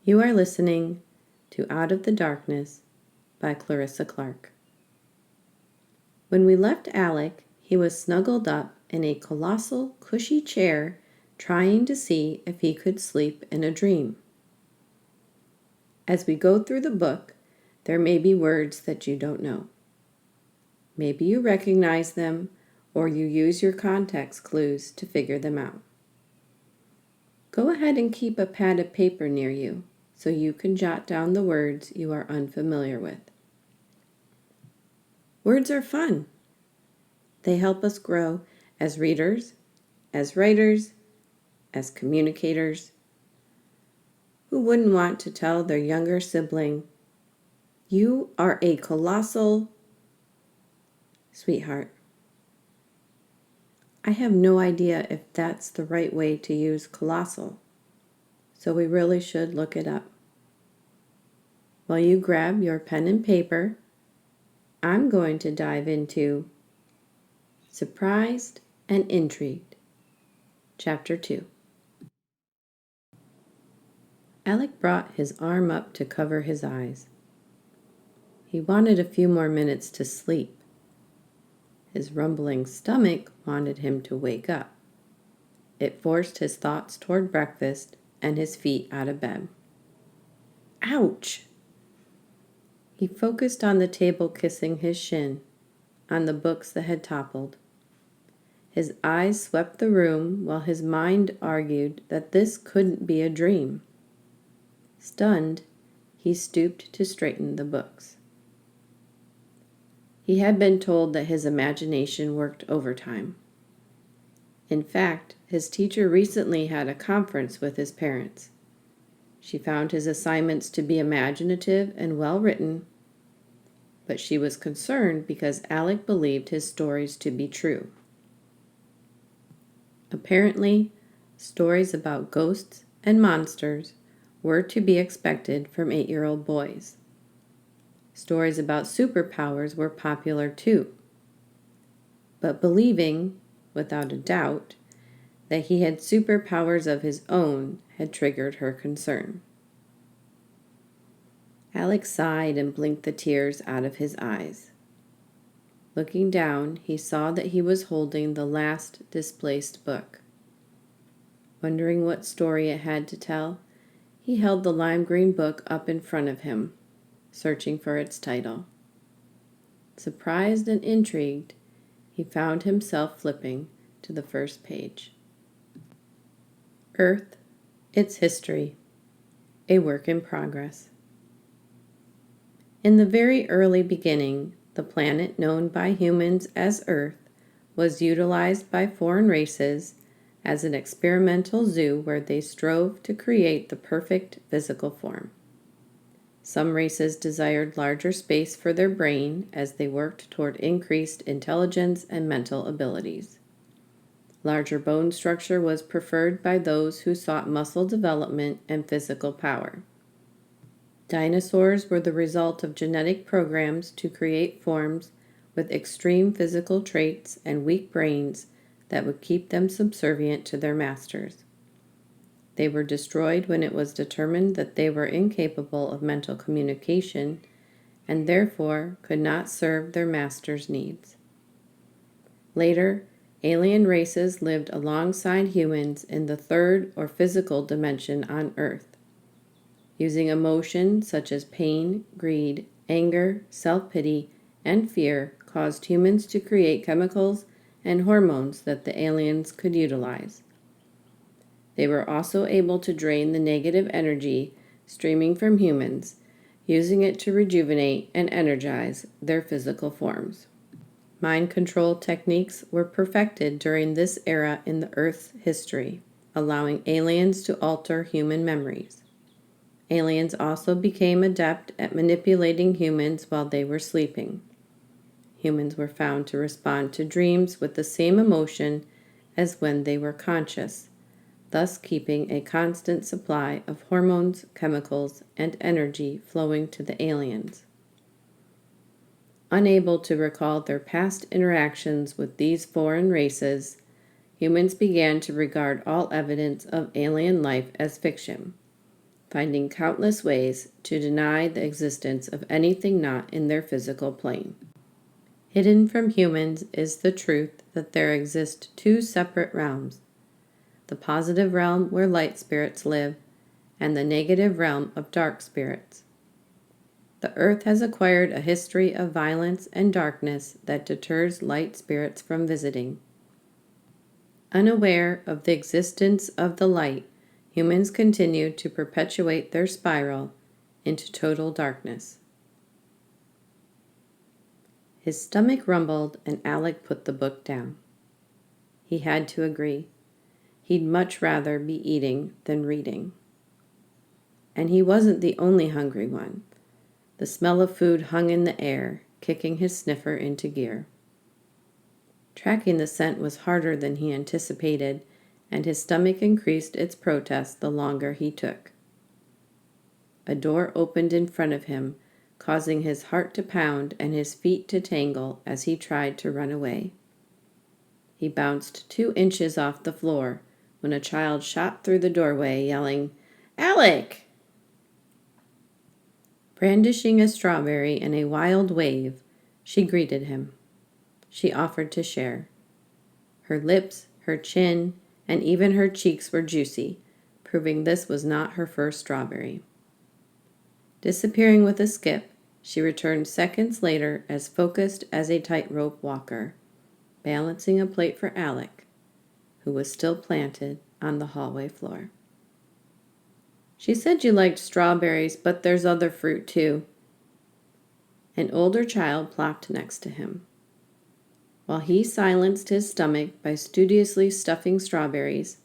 You are listening to Out of the Darkness by Clarissa Clarke. When we left Alec, he was snuggled up in a colossal, cushy chair, trying to see if he could sleep in a dream. As we go through the book, there may be words that you don't know. Maybe you recognize them, or you use your context clues to figure them out. Go ahead and keep a pad of paper near you, so you can jot down the words you are unfamiliar with. Words are fun. They help us grow as readers, as writers, as communicators. Who wouldn't want to tell their younger sibling, "You are a colossal sweetheart"? I have no idea if that's the right way to use colossal, so we really should look it up. While you grab your pen and paper, I'm going to dive into Surprised and Intrigued, Chapter 2. Alec brought his arm up to cover his eyes. He wanted a few more minutes to sleep. His rumbling stomach wanted him to wake up. It forced his thoughts toward breakfast and his feet out of bed. Ouch! He focused on the table kissing his shin, on the books that had toppled. His eyes swept the room while his mind argued that this couldn't be a dream. Stunned, he stooped to straighten the books. He had been told that his imagination worked overtime. In fact, his teacher recently had a conference with his parents. She found his assignments to be imaginative and well-written, but she was concerned because Alec believed his stories to be true. Apparently, stories about ghosts and monsters were to be expected from 8-year-old boys. Stories about superpowers were popular too. But believing, without a doubt, that he had superpowers of his own had triggered her concern. Alec sighed and blinked the tears out of his eyes. Looking down, he saw that he was holding the last displaced book. Wondering what story it had to tell, he held the lime green book up in front of him, searching for its title. Surprised and intrigued, he found himself flipping to the first page. Earth, Its History, a Work in Progress. In the very early beginning, the planet known by humans as Earth was utilized by foreign races as an experimental zoo where they strove to create the perfect physical form. Some races desired larger space for their brain as they worked toward increased intelligence and mental abilities. Larger bone structure was preferred by those who sought muscle development and physical power. Dinosaurs were the result of genetic programs to create forms with extreme physical traits and weak brains that would keep them subservient to their masters. They were destroyed when it was determined that they were incapable of mental communication and therefore could not serve their masters' needs. Later, alien races lived alongside humans in the third or physical dimension on Earth. Using emotion such as pain, greed, anger, self-pity, and fear caused humans to create chemicals and hormones that the aliens could utilize. They were also able to drain the negative energy streaming from humans, using it to rejuvenate and energize their physical forms. Mind control techniques were perfected during this era in the Earth's history, allowing aliens to alter human memories. Aliens also became adept at manipulating humans while they were sleeping. Humans were found to respond to dreams with the same emotion as when they were conscious, thus keeping a constant supply of hormones, chemicals, and energy flowing to the aliens. Unable to recall their past interactions with these foreign races, humans began to regard all evidence of alien life as fiction, finding countless ways to deny the existence of anything not in their physical plane. Hidden from humans is the truth that there exist two separate realms, the positive realm where light spirits live, and the negative realm of dark spirits. The earth has acquired a history of violence and darkness that deters light spirits from visiting. Unaware of the existence of the light, humans continue to perpetuate their spiral into total darkness. His stomach rumbled and Alec put the book down. He had to agree. He'd much rather be eating than reading. And he wasn't the only hungry one. The smell of food hung in the air, kicking his sniffer into gear. Tracking the scent was harder than he anticipated, and his stomach increased its protest the longer he took. A door opened in front of him, causing his heart to pound and his feet to tangle as he tried to run away. He bounced 2 inches off the floor when a child shot through the doorway, yelling, "Alec!" Brandishing a strawberry in a wild wave, she greeted him. She offered to share. Her lips, her chin, and even her cheeks were juicy, proving this was not her first strawberry. Disappearing with a skip, she returned seconds later as focused as a tightrope walker, balancing a plate for Alec, who was still planted on the hallway floor. "She said you liked strawberries, but there's other fruit too." An older child plopped next to him. While he silenced his stomach by studiously stuffing strawberries,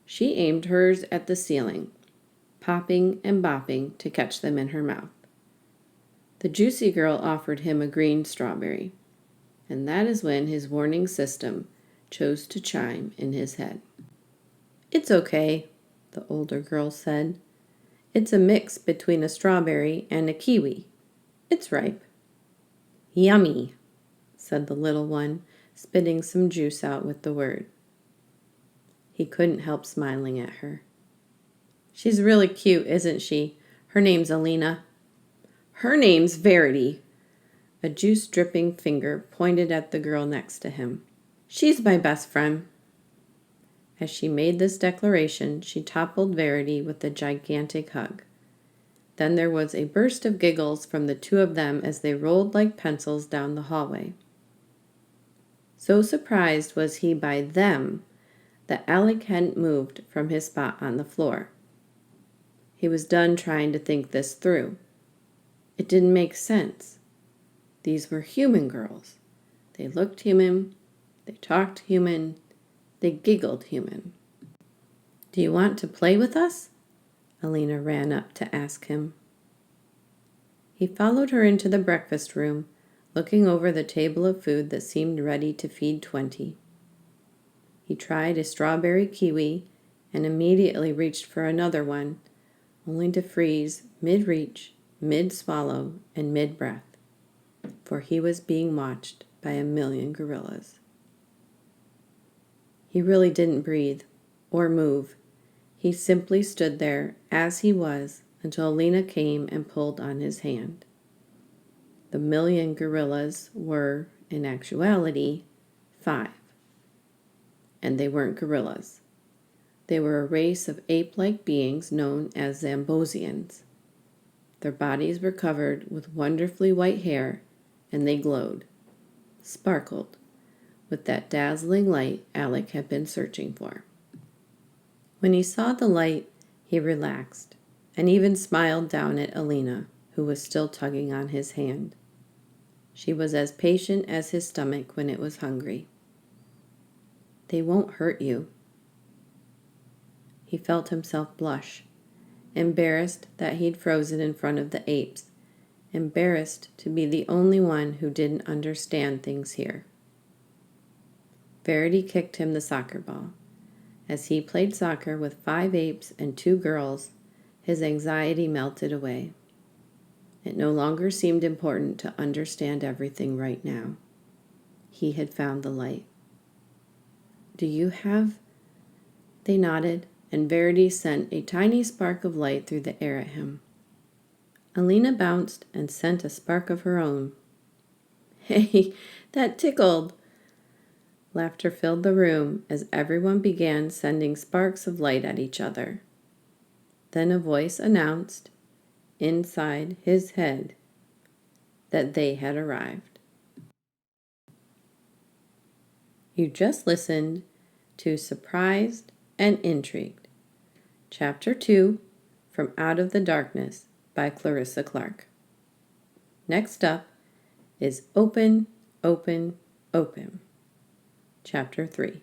she aimed hers at the ceiling, popping and bopping to catch them in her mouth. The juicy girl offered him a green strawberry, and that is when his warning system chose to chime in his head. "It's okay," the older girl said. "It's a mix between a strawberry and a kiwi. It's ripe." "Yummy," said the little one, spitting some juice out with the word. He couldn't help smiling at her. "She's really cute, isn't she? Her name's Alina." "Her name's Verity." A juice-dripping finger pointed at the girl next to him. "She's my best friend." As she made this declaration, she toppled Verity with a gigantic hug. Then there was a burst of giggles from the two of them as they rolled like pencils down the hallway. So surprised was he by them that Alec hadn't moved from his spot on the floor. He was done trying to think this through. It didn't make sense. These were human girls. They looked human, they talked human, they giggled human. "Do you want to play with us?" Alina ran up to ask him. He followed her into the breakfast room, looking over the table of food that seemed ready to feed 20. He tried a strawberry-kiwi and immediately reached for another one, only to freeze mid-reach, mid-swallow, and mid-breath, for he was being watched by 1,000,000 gorillas. He really didn't breathe or move. He simply stood there as he was until Alina came and pulled on his hand. The 1,000,000 gorillas were, in actuality, 5. And they weren't gorillas. They were a race of ape-like beings known as Zambosians. Their bodies were covered with wonderfully white hair, and they glowed, sparkled, with that dazzling light Alec had been searching for. When he saw the light, he relaxed, and even smiled down at Alina, who was still tugging on his hand. She was as patient as his stomach when it was hungry. "They won't hurt you." He felt himself blush, embarrassed that he'd frozen in front of the apes, embarrassed to be the only one who didn't understand things here. Verity kicked him the soccer ball. As he played soccer with 5 apes and 2 girls, his anxiety melted away. It no longer seemed important to understand everything right now. He had found the light. "Do you have—" They nodded, and Verity sent a tiny spark of light through the air at him. Alina bounced and sent a spark of her own. Hey, that tickled! Laughter filled the room as everyone began sending sparks of light at each other. Then a voice announced, inside his head, that they had arrived. You just listened to Surprised and Intrigued, Chapter 2, From Out of the Darkness by Clarissa Clarke. Next up is Open, Open, Open, Chapter 3.